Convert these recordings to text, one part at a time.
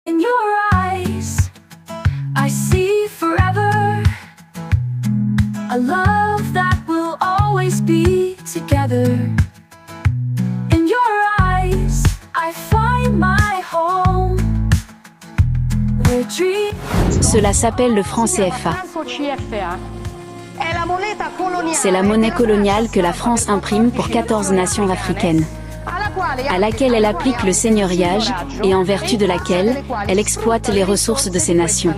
In your eyes, I see forever a love that will always be together. In your eyes, I find my home. Where dreams. Cela s'appelle le franc CFA. C'est la monnaie coloniale que la France imprime pour 14 nations africaines, à laquelle elle applique le seigneuriage et en vertu de laquelle elle exploite les ressources de ces nations.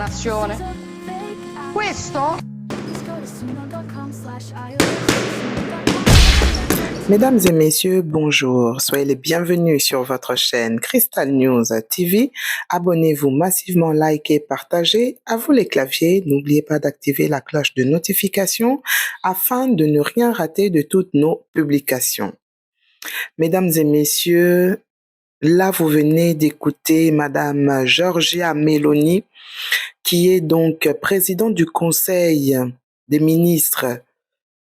Mesdames et messieurs, bonjour. Soyez les bienvenus sur votre chaîne Crystal News TV. Abonnez-vous massivement, likez, partagez. À vous les claviers, n'oubliez pas d'activer la cloche de notification afin de ne rien rater de toutes nos publications. Mesdames et messieurs, là vous venez d'écouter Madame Giorgia Meloni, qui est donc présidente du Conseil des ministres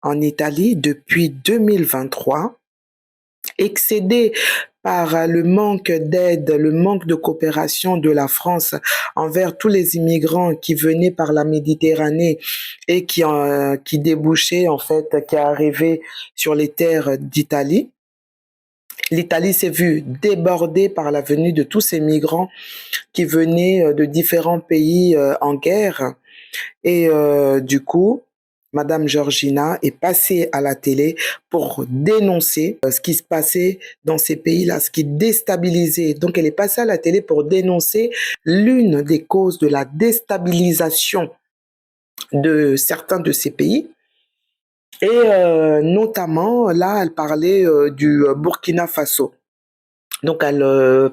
en Italie depuis 2023, excédée par le manque d'aide, le manque de coopération de la France envers tous les immigrants qui venaient par la Méditerranée et qui débouchaient, en fait, qui arrivaient sur les terres d'Italie. L'Italie s'est vue débordée par la venue de tous ces migrants qui venaient de différents pays en guerre. Et du coup, Madame Georgina est passée à la télé pour dénoncer ce qui se passait dans ces pays-là, ce qui déstabilisait. Donc, elle est passée à la télé pour dénoncer l'une des causes de la déstabilisation de certains de ces pays. Et notamment, là, elle parlait du Burkina Faso. Donc, elle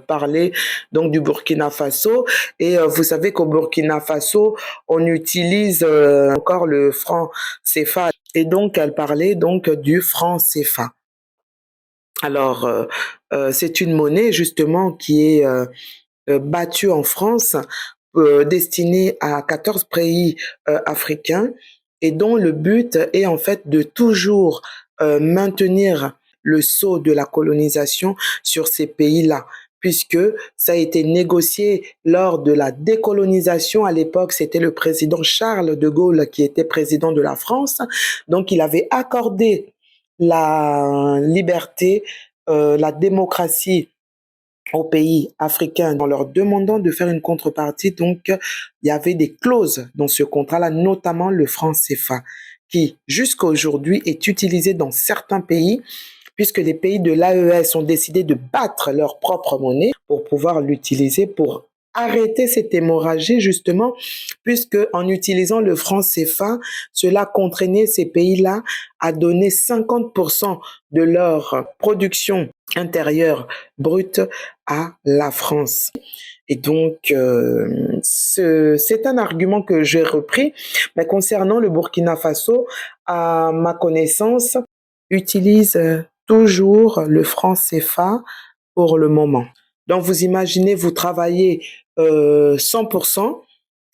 parlait donc du Burkina Faso et vous savez qu'au Burkina Faso, on utilise encore le franc CFA et donc elle parlait donc du franc CFA. Alors, c'est une monnaie justement qui est battue en France, destinée à 14 pays africains et dont le but est en fait de toujours maintenir le sceau de la colonisation sur ces pays-là, puisque ça a été négocié lors de la décolonisation. À l'époque, c'était le président Charles de Gaulle qui était président de la France. Donc, il avait accordé la liberté, la démocratie aux pays africains en leur demandant de faire une contrepartie. Donc, il y avait des clauses dans ce contrat-là, notamment le franc CFA, qui jusqu'à aujourd'hui est utilisé dans certains pays, puisque les pays de l'AES ont décidé de battre leur propre monnaie pour pouvoir l'utiliser pour arrêter cette hémorragie justement, puisque en utilisant le franc CFA, cela contraignait ces pays-là à donner 50% de leur production intérieure brute à la France. Et donc, c'est un argument que j'ai repris, mais concernant le Burkina Faso, à ma connaissance, utilise toujours le franc CFA pour le moment. Donc, vous imaginez, vous travaillez 100%,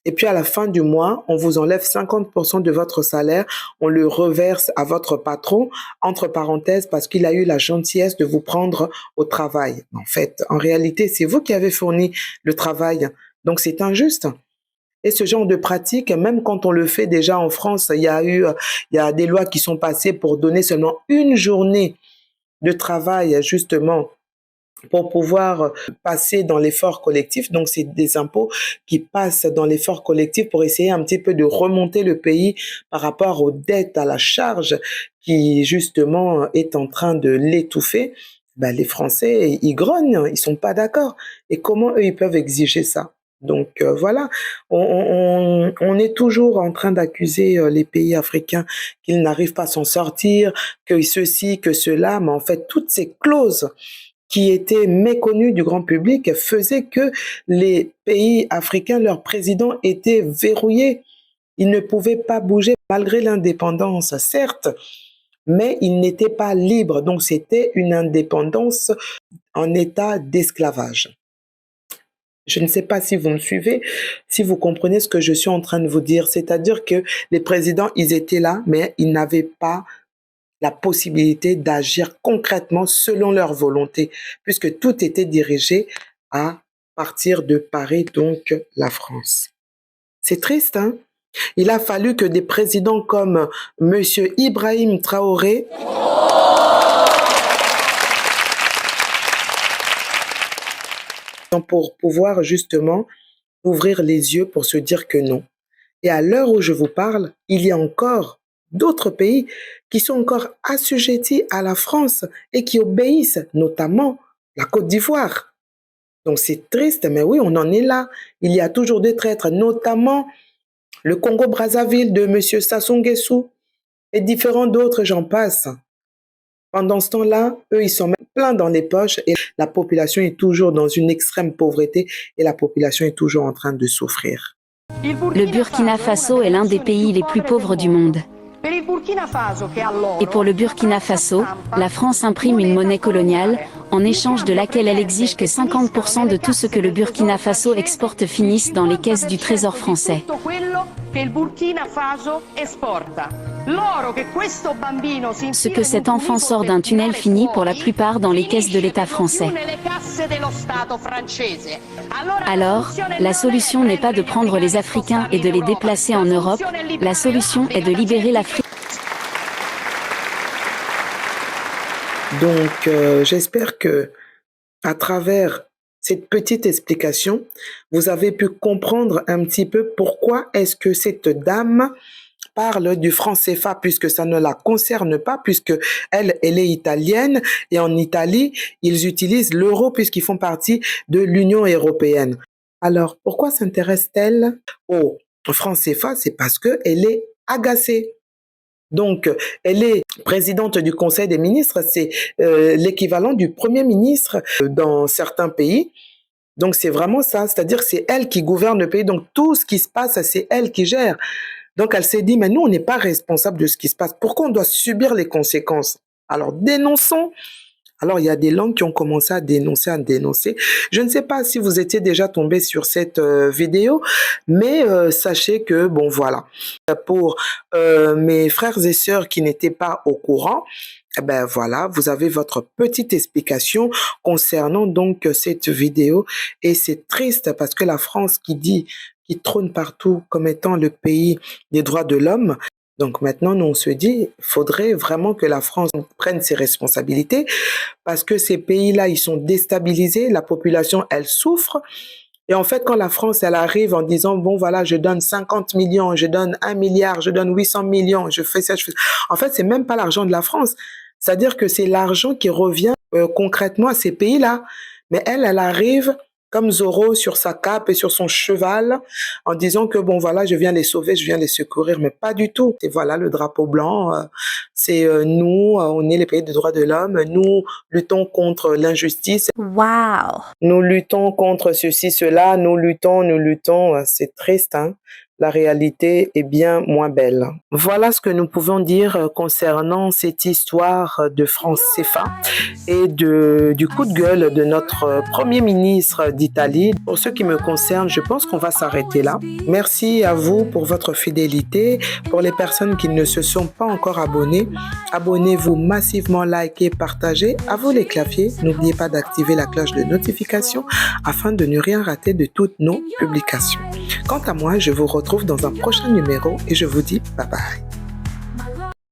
et puis à la fin du mois, on vous enlève 50% de votre salaire, on le reverse à votre patron, entre parenthèses, parce qu'il a eu la gentillesse de vous prendre au travail. En fait, en réalité, c'est vous qui avez fourni le travail. Donc, c'est injuste. Et ce genre de pratique, même quand on le fait déjà en France, il y a des lois qui sont passées pour donner seulement une journée de travail, justement, pour pouvoir passer dans l'effort collectif. Donc, c'est des impôts qui passent dans l'effort collectif pour essayer un petit peu de remonter le pays par rapport aux dettes, à la charge qui, justement, est en train de l'étouffer. Ben, les Français, ils grognent, ils sont pas d'accord. Et comment eux, ils peuvent exiger ça? Donc voilà, on est toujours en train d'accuser les pays africains qu'ils n'arrivent pas à s'en sortir, que ceci, que cela, mais en fait, toutes ces clauses qui étaient méconnues du grand public faisaient que les pays africains, leurs présidents étaient verrouillés. Ils ne pouvaient pas bouger malgré l'indépendance, certes, mais ils n'étaient pas libres. Donc c'était une indépendance en état d'esclavage. Je ne sais pas si vous me suivez, si vous comprenez ce que je suis en train de vous dire. C'est-à-dire que les présidents, ils étaient là, mais ils n'avaient pas la possibilité d'agir concrètement selon leur volonté, puisque tout était dirigé à partir de Paris, donc la France. C'est triste, hein? Il a fallu que des présidents comme M. Ibrahim Traoré pour pouvoir justement ouvrir les yeux pour se dire que non. Et à l'heure où je vous parle, il y a encore d'autres pays qui sont encore assujettis à la France et qui obéissent, notamment la Côte d'Ivoire. Donc c'est triste, mais oui, on en est là. Il y a toujours des traîtres, notamment le Congo-Brazzaville de M. Sassou Nguesso et différents d'autres, j'en passe. Pendant ce temps-là, eux, ils sont même plein dans les poches et la population est toujours dans une extrême pauvreté et la population est toujours en train de souffrir. Le Burkina Faso est l'un des pays les plus pauvres du monde. Et pour le Burkina Faso, la France imprime une monnaie coloniale, en échange de laquelle elle exige que 50% de tout ce que le Burkina Faso exporte finisse dans les caisses du Trésor français. Ce que cet enfant sort d'un tunnel finit pour la plupart dans les caisses de l'État français. Alors, la solution n'est pas de prendre les Africains et de les déplacer en Europe, la solution est de libérer l'Afrique. Donc, j'espère que à travers cette petite explication, vous avez pu comprendre un petit peu pourquoi est-ce que cette dame parle du franc CFA, puisque ça ne la concerne pas, puisque elle est italienne et en Italie, ils utilisent l'euro puisqu'ils font partie de l'Union européenne. Alors, pourquoi s'intéresse-t-elle au franc CFA? C'est parce qu'elle est agacée. Donc, elle est présidente du Conseil des ministres, c'est l'équivalent du Premier ministre dans certains pays. Donc, c'est vraiment ça, c'est-à-dire que c'est elle qui gouverne le pays. Donc, tout ce qui se passe, c'est elle qui gère. Donc, elle s'est dit, mais nous, on n'est pas responsable de ce qui se passe. Pourquoi on doit subir les conséquences? Alors, dénonçons. Alors, il y a des langues qui ont commencé à dénoncer. Je ne sais pas si vous étiez déjà tombé sur cette vidéo, mais sachez que, bon, voilà. Pour mes frères et sœurs qui n'étaient pas au courant, eh ben voilà, vous avez votre petite explication concernant donc cette vidéo. Et c'est triste parce que la France qui trône partout comme étant le pays des droits de l'homme. Donc maintenant, nous, on se dit, il faudrait vraiment que la France prenne ses responsabilités parce que ces pays-là, ils sont déstabilisés, la population, elle souffre. Et en fait, quand la France, elle arrive en disant, bon, voilà, je donne 50 millions, je donne 1 milliard, je donne 800 millions, je fais ça, je fais ça. En fait, c'est même pas l'argent de la France. C'est-à-dire que c'est l'argent qui revient concrètement à ces pays-là. Mais elle arrive comme Zorro sur sa cape et sur son cheval, en disant que bon voilà, je viens les sauver, je viens les secourir, mais pas du tout. Et voilà le drapeau blanc, c'est nous, on est les pays des droits de l'homme, nous luttons contre l'injustice. Wow! Nous luttons contre ceci, cela, nous luttons, c'est triste, hein. La réalité est bien moins belle. Voilà ce que nous pouvons dire concernant cette histoire de franc CFA et du coup de gueule de notre Premier ministre d'Italie. Pour ce qui me concerne, je pense qu'on va s'arrêter là. Merci à vous pour votre fidélité. Pour les personnes qui ne se sont pas encore abonnées, abonnez-vous massivement, likez, partagez. À vous les claviers, n'oubliez pas d'activer la cloche de notification afin de ne rien rater de toutes nos publications. Quant à moi, je vous retrouve dans un prochain numéro et je vous dis bye bye.